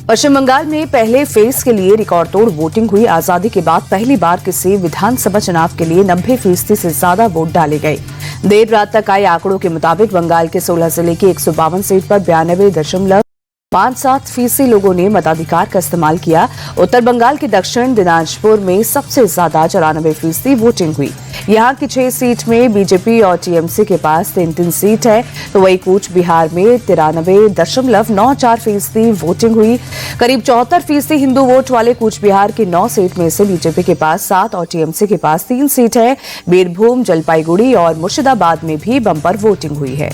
पश्चिम बंगाल में पहले फेज के लिए रिकॉर्ड तोड़ वोटिंग हुई। आजादी के बाद पहली बार किसी विधानसभा चुनाव के लिए 90% से ज्यादा वोट डाले गए। देर रात तक आए आंकड़ों के मुताबिक बंगाल के 16 जिले की 152 सीट पर 92.57% लोगों ने मताधिकार का इस्तेमाल किया। उत्तर बंगाल के दक्षिण दिनाजपुर में सबसे ज्यादा 94% वोटिंग हुई। यहाँ की 6 सीट में बीजेपी और टीएमसी के पास 3-3 सीट है, तो वही कूच बिहार में 93.94% वोटिंग हुई। करीब 74% हिंदू वोट वाले कूच बिहार की 9 सीट में से बीजेपी के पास 7 और टीएमसी के पास 3 सीट है। बीरभूम, जलपाईगुड़ी और मुर्शिदाबाद में भी बम्पर वोटिंग हुई है।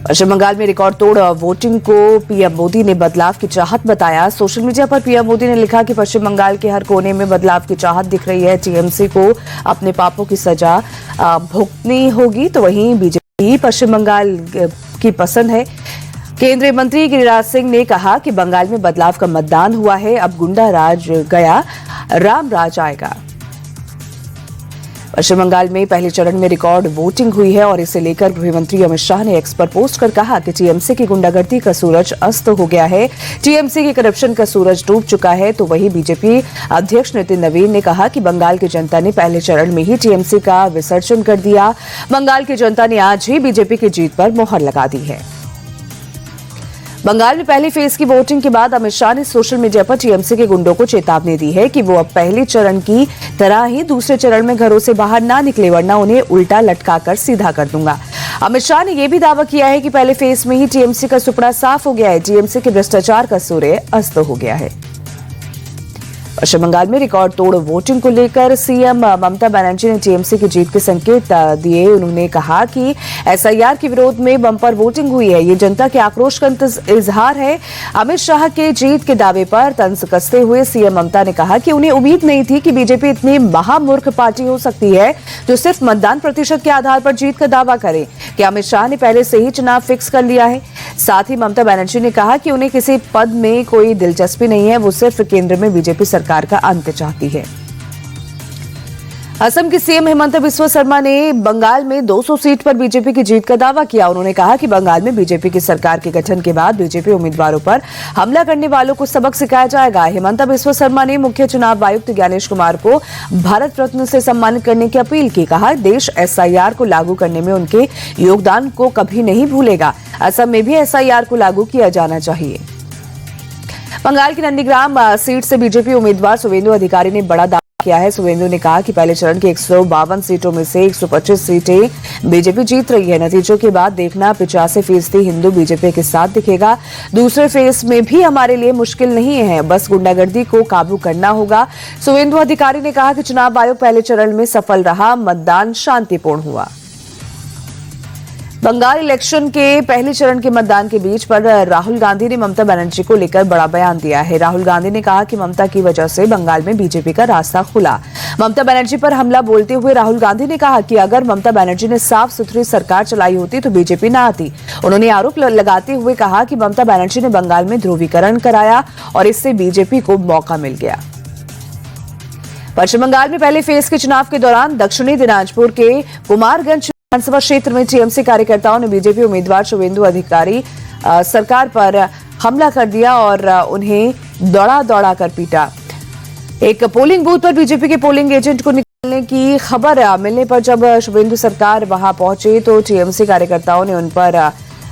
पश्चिम बंगाल में रिकॉर्ड तोड़ वोटिंग को पीएम मोदी ने बदलाव की चाहत बताया। सोशल मीडिया पर पीएम मोदी ने लिखा कि पश्चिम बंगाल के हर कोने में बदलाव की चाहत दिख रही है। टीएमसी को अपने पापों की सजा भुगतनी होगी, तो वहीं बीजेपी पश्चिम बंगाल की पसंद है। केंद्रीय मंत्री गिरिराज सिंह ने कहा कि बंगाल में बदलाव का मतदान हुआ है, अब गुंडा राज गया, राम राज आएगा। पश्चिम बंगाल में पहले चरण में रिकॉर्ड वोटिंग हुई है और इसे लेकर गृह मंत्री अमित शाह ने एक्स पर पोस्ट कर कहा कि टीएमसी की गुंडागर्दी का सूरज अस्त हो गया है, टीएमसी की करप्शन का सूरज डूब चुका है। तो वहीं बीजेपी अध्यक्ष नितिन नवीन ने कहा कि बंगाल की जनता ने पहले चरण में ही टीएमसी का विसर्जन कर दिया। बंगाल की जनता ने आज ही बीजेपी की जीत पर मोहर लगा दी है। बंगाल में पहली फेज की वोटिंग के बाद अमित शाह ने सोशल मीडिया पर टीएमसी के गुंडों को चेतावनी दी है कि वो अब पहले चरण की तरह ही दूसरे चरण में घरों से बाहर ना निकले, वरना उन्हें उल्टा लटकाकर सीधा कर दूंगा। अमित शाह ने यह भी दावा किया है कि पहले फेज में ही टीएमसी का सुपड़ा साफ हो गया है, टीएमसी के भ्रष्टाचार का सूर्य अस्त हो गया है। पश्चिम बंगाल में रिकॉर्ड तोड़ वोटिंग को लेकर सीएम ममता बनर्जी ने टीएमसी की जीत के संकेत दिए। उन्होंने कहा कि एसआईआर के विरोध में बम्पर वोटिंग हुई है, ये जनता के आक्रोश का इजहार है। अमित शाह के जीत के दावे पर तंज कसते हुए सीएम ममता ने कहा कि उन्हें उम्मीद नहीं थी कि बीजेपी इतनी महामूर्ख पार्टी हो सकती है जो सिर्फ मतदान प्रतिशत के आधार पर जीत का दावा करे, कि अमित शाह ने पहले से ही चुनाव फिक्स कर लिया है। साथ ही ममता बनर्जी ने कहा कि उन्हें किसी पद में कोई दिलचस्पी नहीं है, वो सिर्फ केंद्र में बीजेपी सरकार का अंत चाहती है। असम के सीएम हेमंत बिस्वा शर्मा ने बंगाल में 200 सीट पर बीजेपी की जीत का दावा किया। उन्होंने कहा कि बंगाल में बीजेपी की सरकार के गठन के बाद बीजेपी उम्मीदवारों पर हमला करने वालों को सबक सिखाया जाएगा। हेमंत बिस्वा शर्मा ने मुख्य चुनाव आयुक्त ज्ञानेश कुमार को भारत रत्न से सम्मानित करने की अपील की। कहा, देश एसआईआर को लागू करने में उनके योगदान को कभी नहीं भूलेगा। असम में भी एसआईआर को लागू किया जाना चाहिए। बंगाल की नंदीग्राम सीट से बीजेपी उम्मीदवार शुवेंदु अधिकारी ने बड़ा दावा किया है। शुवेंदु ने कहा कि पहले चरण की 152 सीटों में से 125 सीटें बीजेपी जीत रही है। नतीजों के बाद देखना 85% हिंदू बीजेपी के साथ दिखेगा। दूसरे फेज में भी हमारे लिए मुश्किल नहीं है, बस गुंडागर्दी को काबू करना होगा। शुवेंदु अधिकारी ने कहा कि चुनाव आयोग पहले चरण में सफल रहा, मतदान शांतिपूर्ण हुआ। बंगाल इलेक्शन के पहले चरण के मतदान के बीच पर राहुल गांधी ने ममता बनर्जी को लेकर बड़ा बयान दिया है। राहुल गांधी ने कहा कि ममता की वजह से बंगाल में बीजेपी का रास्ता खुला। ममता बनर्जी पर हमला बोलते हुए राहुल गांधी ने कहा कि अगर ममता बनर्जी ने साफ सुथरी सरकार चलाई होती तो बीजेपी न आती। उन्होंने आरोप लगाते हुए कहा कि ममता बनर्जी ने बंगाल में ध्रुवीकरण कराया और इससे बीजेपी को मौका मिल गया। पश्चिम बंगाल में पहले फेज के चुनाव के दौरान दक्षिणी दिनाजपुर के कुमारगंज विधानसभा क्षेत्र में टीएमसी कार्यकर्ताओं ने बीजेपी उम्मीदवार शुवेंदु अधिकारी सरकार पर हमला कर दिया और उन्हें दौड़ा कर पीटा। एक पोलिंग बूथ पर बीजेपी के पोलिंग एजेंट को निकालने की खबर मिलने पर जब शुवेंदु सरकार वहां पहुंचे तो टीएमसी कार्यकर्ताओं ने उन पर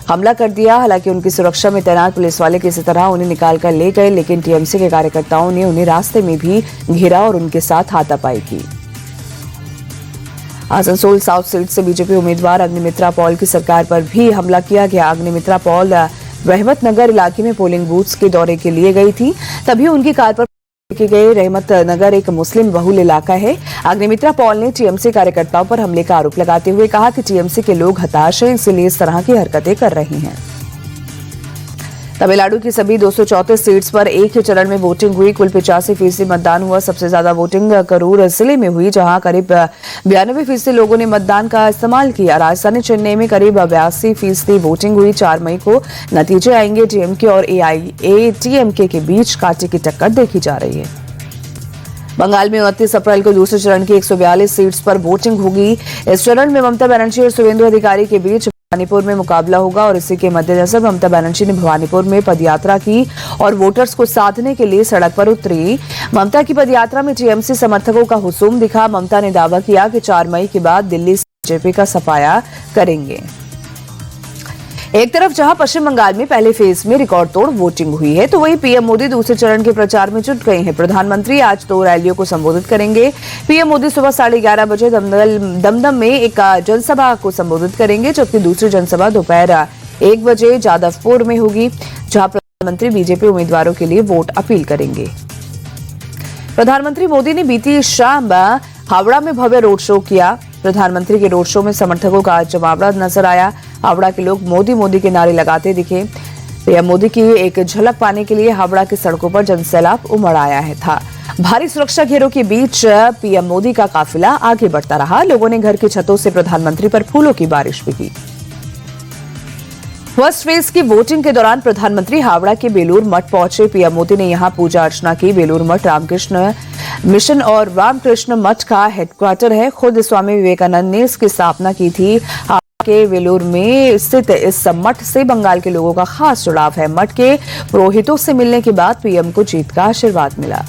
हमला कर दिया। हालांकि उनकी सुरक्षा में तैनात पुलिस वाले किसी तरह उन्हें निकालकर ले गए, लेकिन टीएमसी के कार्यकर्ताओं ने उन्हें रास्ते में भी घेरा और उनके साथ हाथापाई की। आसनसोल साउथ सीट से बीजेपी उम्मीदवार अग्निमित्रा पॉल की सरकार पर भी हमला किया गया। अग्निमित्रा पॉल रहमत नगर इलाके में पोलिंग बूथ्स के दौरे के लिए गई थी, तभी उनकी कार पर लेके गए। रहमत नगर एक मुस्लिम बहुल इलाका है। अग्निमित्रा पॉल ने टीएमसी कार्यकर्ताओं पर हमले का आरोप लगाते हुए कहा कि टीएमसी के लोग हताश हैं, इसलिए इस तरह की हरकतें कर रही हैं। तमिलनाडु की सभी 234 सीट्स पर एक ही चरण में वोटिंग हुई। कुल 85% मतदान हुआ। सबसे ज्यादा वोटिंग करूर जिले में हुई, जहां करीब 92% लोगों ने मतदान का इस्तेमाल किया। राजधानी चेन्नई में करीब 82% वोटिंग हुई। 4 मई को नतीजे आएंगे। डीएमके और एआईएडीएमके के बीच कांटे की टक्कर देखी जा रही है। बंगाल में 29 अप्रैल को दूसरे चरण की 142 सीट्स पर वोटिंग होगी। इस चरण में ममता बनर्जी और शुवेंदु अधिकारी के बीच भवानीपुर में मुकाबला होगा और इसी के मद्देनजर ममता बनर्जी ने भवानीपुर में पदयात्रा की और वोटर्स को साधने के लिए सड़क पर उतरी। ममता की पदयात्रा में टीएमसी समर्थकों का हुजूम दिखा। ममता ने दावा किया कि 4 मई के बाद दिल्ली से बीजेपी का सफाया करेंगे। एक तरफ जहां पश्चिम बंगाल में पहले फेज में रिकॉर्ड तोड़ वोटिंग हुई है, तो वहीं पीएम मोदी दूसरे चरण के प्रचार में जुट गए हैं। प्रधानमंत्री आज 2 रैलियों को संबोधित करेंगे। पीएम मोदी सुबह 11:30 बजे दमदम में एक जनसभा को संबोधित करेंगे, जबकि दूसरी जनसभा दोपहर 1 बजे जादवपुर में होगी, जहां प्रधानमंत्री बीजेपी उम्मीदवारों के लिए वोट अपील करेंगे। प्रधानमंत्री मोदी ने बीती शाम हावड़ा में भव्य रोड शो किया। प्रधानमंत्री के रोड शो में समर्थकों का जमावड़ा नजर आया। हावड़ा के लोग मोदी मोदी के नारे लगाते दिखे। पीएम मोदी की एक झलक पाने के लिए हावड़ा की सड़कों पर जनसैलाब उमड़ आया था। भारी सुरक्षा घेरों के बीच पीएम मोदी का काफिला आगे बढ़ता रहा। लोगों ने घर की छतों से प्रधानमंत्री पर फूलों की बारिश भी की। फर्स्ट फेज की वोटिंग के दौरान प्रधानमंत्री हावड़ा के बेलूर मठ पहुंचे। पीएम मोदी ने यहां पूजा अर्चना की। बेलूर मठ रामकृष्ण मिशन और रामकृष्ण मठ का हेडक्वार्टर है। खुद स्वामी विवेकानंद ने इसकी स्थापना की थी। के वेलूर में स्थित इस मठ से बंगाल के लोगों का खास जुड़ाव है। मठ के पुरोहितों से मिलने के बाद पीएम को जीत का आशीर्वाद मिला।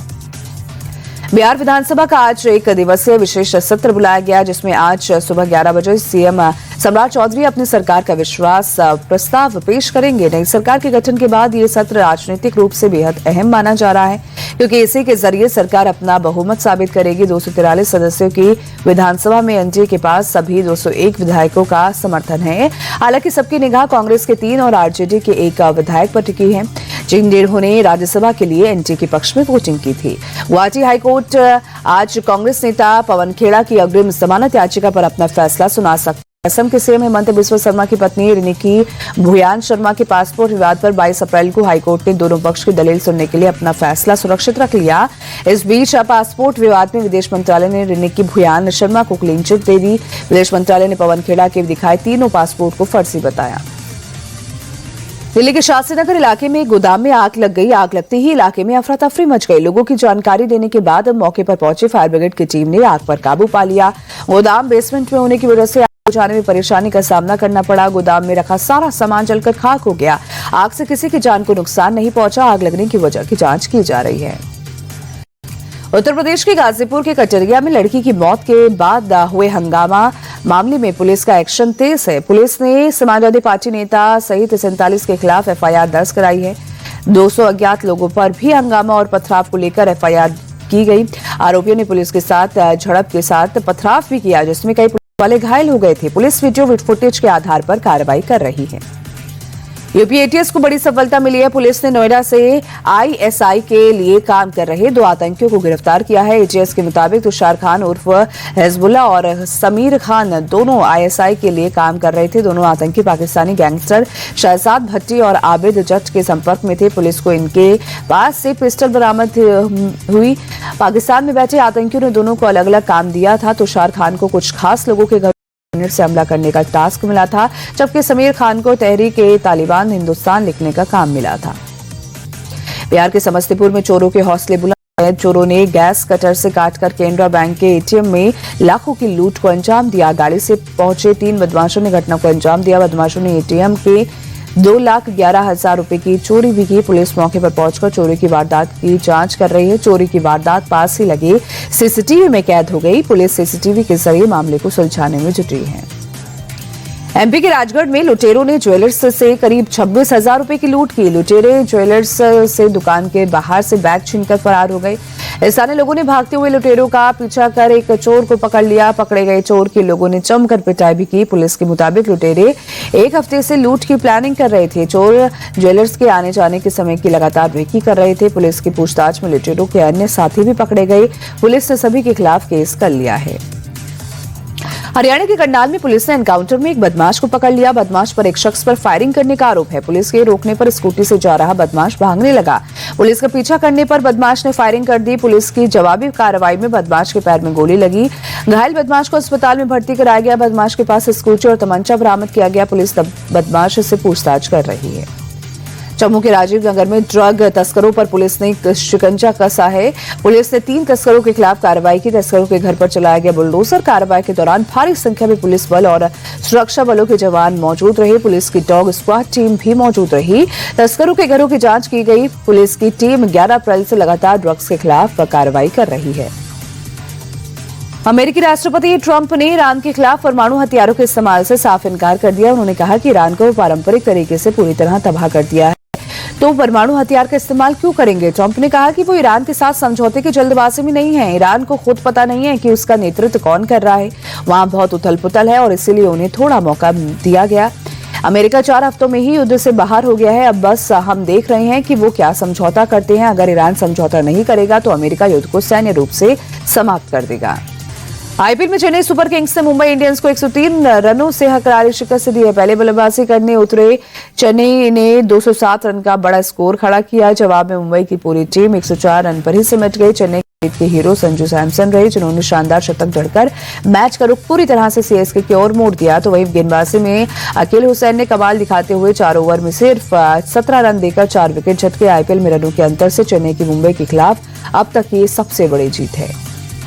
बिहार विधानसभा का आज 1 दिवसीय विशेष सत्र बुलाया गया, जिसमें आज सुबह 11 बजे सीएम सम्राट चौधरी अपनी सरकार का विश्वास प्रस्ताव पेश करेंगे। नई सरकार के गठन के बाद ये सत्र राजनीतिक रूप से बेहद अहम माना जा रहा है, क्योंकि इसी के जरिए सरकार अपना बहुमत साबित करेगी। 243 सदस्यों की विधानसभा में एनडीए के पास सभी 201 विधायकों का समर्थन है। हालांकि सबकी निगाह कांग्रेस के 3 और आरजेडी के 1 विधायक पर टिकी है, जिन्होंने राज्यसभा के लिए एनडीए के पक्ष में वोटिंग की थी। गुवाहाटी हाईकोर्ट आज कांग्रेस नेता पवन खेड़ा की अग्रिम जमानत याचिका पर अपना फैसला सुना सकता है। असम के सीएम हेमंत बिस्वा शर्मा की पत्नी रिनिकी भुयान शर्मा के पासपोर्ट विवाद पर 22 अप्रैल को हाईकोर्ट ने दोनों पक्ष की दलील सुनने के लिए अपना फैसला सुरक्षित रख लिया। इस बीच पासपोर्ट विवाद में विदेश मंत्रालय ने रिनिकी भुयान शर्मा को क्लीन चिट दे दी। विदेश मंत्रालय ने पवन खेड़ा के दिखाए तीनों पासपोर्ट को फर्जी बताया। दिल्ली के शास्त्री नगर इलाके में एक गोदाम में आग लग गई। आग लगते ही इलाके में अफरा तफरी मच गई। लोगों की जानकारी देने के बाद मौके पर पहुंची फायर ब्रिगेड की टीम ने आग पर काबू पा लिया। गोदाम बेसमेंट में होने की वजह से आग बुझाने में परेशानी का सामना करना पड़ा। गोदाम में रखा सारा सामान जलकर खाक हो गया। आग से किसी की जान को नुकसान नहीं पहुंचा। आग लगने की वजह की जांच की जा रही है। उत्तर प्रदेश के गाजीपुर के कटरिया में लड़की की मौत के बाद हुए हंगामा मामले में पुलिस का एक्शन तेज है। पुलिस ने समाजवादी पार्टी नेता सहित 47 के खिलाफ एफआईआर दर्ज कराई है। 200 अज्ञात लोगों पर भी हंगामा और पथराव को लेकर एफआईआर की गई। आरोपियों ने पुलिस के साथ झड़प के साथ पथराव भी किया, जिसमें कई पुलिस वाले घायल हो गए थे। पुलिस वीडियो फुटेज के आधार पर कार्रवाई कर रही है। यूपी एटीएस को बड़ी सफलता मिली है। पुलिस ने नोएडा से आईएसआई के लिए काम कर रहे 2 आतंकियों को गिरफ्तार किया है। एटीएस के मुताबिक तुषार खान उर्फ हिजबुल्ला और समीर खान दोनों आईएसआई के लिए काम कर रहे थे। दोनों आतंकी पाकिस्तानी गैंगस्टर शहजाद भट्टी और आबिद जट के संपर्क में थे। पुलिस को इनके पास से पिस्टल बरामद हुई। पाकिस्तान में बैठे आतंकियों ने दोनों को अलग अलग काम दिया था। तुषार खान को कुछ खास लोगों के घर से हमला करने का टास्क मिला था, जबकि समीर खान को तहरीक-ए-तालिबान हिंदुस्तान लिखने का काम मिला था। बिहार के समस्तीपुर में चोरों के हौसले बुलंद। चोरों ने गैस कटर से काटकर केनरा बैंक के एटीएम में लाखों की लूट को अंजाम दिया। गाड़ी से पहुंचे 3 बदमाशों ने घटना को अंजाम दिया। बदमाशों ने एटीएम के 2,11,000 रुपए की चोरी भी की। पुलिस मौके पर पहुंचकर चोरी की वारदात की जांच कर रही है। चोरी की वारदात पास ही लगे सीसीटीवी में कैद हो गई। पुलिस सीसीटीवी के जरिए मामले को सुलझाने में जुटी है। एमपी के राजगढ़ में लुटेरों ने ज्वेलर्स से करीब 26,000 रुपए की लूट की। लुटेरे ज्वेलर्स से दुकान के बाहर से बैग छीनकर फरार हो गए। स्थानीय लोगों ने भागते हुए लुटेरों का पीछा कर एक चोर को पकड़ लिया। पकड़े गए चोर के लोगों ने जमकर पिटाई भी की। पुलिस के मुताबिक लुटेरे 1 हफ्ते से लूट की प्लानिंग कर रहे थे। चोर ज्वेलर्स के आने जाने के समय की लगातार रेकी कर रहे थे। पुलिस की पूछताछ में लुटेरों के अन्य साथी भी पकड़े गए। पुलिस ने सभी के खिलाफ केस कर लिया है। हरियाणा के करनाल में पुलिस ने एनकाउंटर में एक बदमाश को पकड़ लिया। बदमाश पर एक शख्स पर फायरिंग करने का आरोप है। पुलिस के रोकने पर स्कूटी से जा रहा बदमाश भागने लगा। पुलिस का पीछा करने पर बदमाश ने फायरिंग कर दी। पुलिस की जवाबी कार्रवाई में बदमाश के पैर में गोली लगी। घायल बदमाश को अस्पताल में भर्ती कराया गया। बदमाश के पास स्कूटी और तमंचा बरामद किया गया। पुलिस बदमाश से पूछताछ कर रही है। जम्मू के राजीव नगर में ड्रग तस्करों पर पुलिस ने शिकंजा कसा है। पुलिस ने 3 तस्करों के खिलाफ कार्रवाई की। तस्करों के घर पर चलाया गया बुलडोजर कार्रवाई के दौरान भारी संख्या में पुलिस बल और सुरक्षा बलों के जवान मौजूद रहे। पुलिस की डॉग स्क्वाड टीम भी मौजूद रही। तस्करों के घरों की जांच की गई। पुलिस की टीम 11 अप्रैल से लगातार ड्रग्स के खिलाफ कार्रवाई कर रही है। अमेरिकी राष्ट्रपति ट्रंप ने ईरान के खिलाफ परमाणु हथियारों के इस्तेमाल से साफ इनकार कर दिया। उन्होंने कहा कि ईरान को पारंपरिक तरीके से पूरी तरह तबाह कर दिया है, तो परमाणु हथियार का इस्तेमाल क्यों करेंगे। ट्रंप ने कहा कि वो ईरान के साथ समझौते की जल्दबाजी में नहीं है। ईरान को खुद पता नहीं है कि उसका नेतृत्व कौन कर रहा है। वहां बहुत उथल पुथल है और इसीलिए उन्हें थोड़ा मौका दिया गया। अमेरिका 4 हफ्तों में ही युद्ध से बाहर हो गया है। अब बस हम देख रहे हैं कि वो क्या समझौता करते हैं। अगर ईरान समझौता नहीं करेगा तो अमेरिका युद्ध को सैन्य रूप से समाप्त कर देगा। आईपीएल में चेन्नई सुपर किंग्स ने मुंबई इंडियंस को 103 रनों से हकरारी शिकस्त दी है। पहले बल्लेबाजी करने उतरे चेन्नई ने 207 रन का बड़ा स्कोर खड़ा किया। जवाब में मुंबई की पूरी टीम 104 रन पर ही सिमट गई। चेन्नई के हीरो संजू सैमसन रहे, जिन्होंने शानदार शतक जड़कर मैच का रुख पूरी तरह से सीएसके की ओर मोड़ दिया। तो वहीं गेंदबाजी में अकील हुसैन ने कमाल दिखाते हुए 4 ओवर में सिर्फ 17 रन देकर 4 विकेट झटके। आईपीएल में रनों के अंतर से चेन्नई की मुंबई के खिलाफ अब तक ये सबसे बड़ी जीत है।